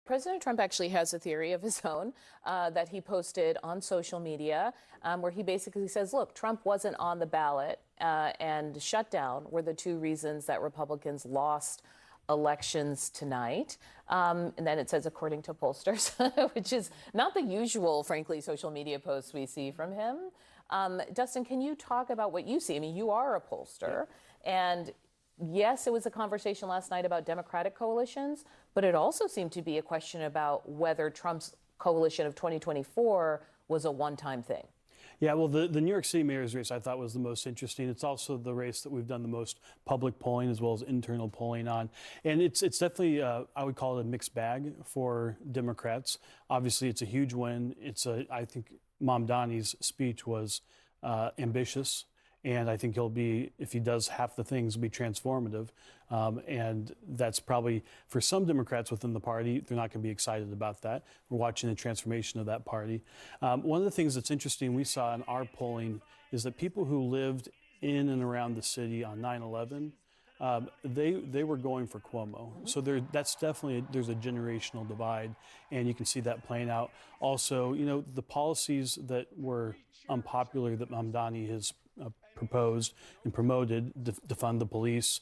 President Trump actually has a theory of his own that he posted on social media where he basically says, look, Trump wasn't on the ballot and shutdown were the two reasons that Republicans lost elections tonight. And then it says, according to pollsters, which is not the usual, frankly, social media posts we see from him. Dustin, can you talk about what you see? I mean, you are a pollster, and yes, it was a conversation last night about Democratic coalitions, but it also seemed to be a question about whether Trump's coalition of 2024 was a one-time thing. Yeah, well, the New York City mayor's race I thought was the most interesting. It's also the race that we've done the most public polling as well as internal polling on. And it's definitely, I would call it a mixed bag for Democrats. Obviously, it's a huge win. I think Mamdani's speech was ambitious. And I think he'll be, if he does half the things, be transformative. And that's probably, for some Democrats within the party, they're not going to be excited about that. We're watching the transformation of that party. One of the things that's interesting we saw in our polling is that people who lived in and around the city on 9/11, they were going for Cuomo. So that's definitely, there's a generational divide, and you can see that playing out. Also, the policies that were unpopular that Mamdani has proposed and promoted, defund the police,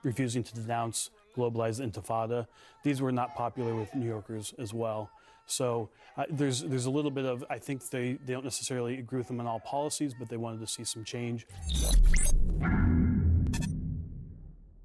refusing to denounce Globalize the Intifada. These were not popular with New Yorkers as well. So there's a little bit of, I think they don't necessarily agree with them on all policies, but they wanted to see some change.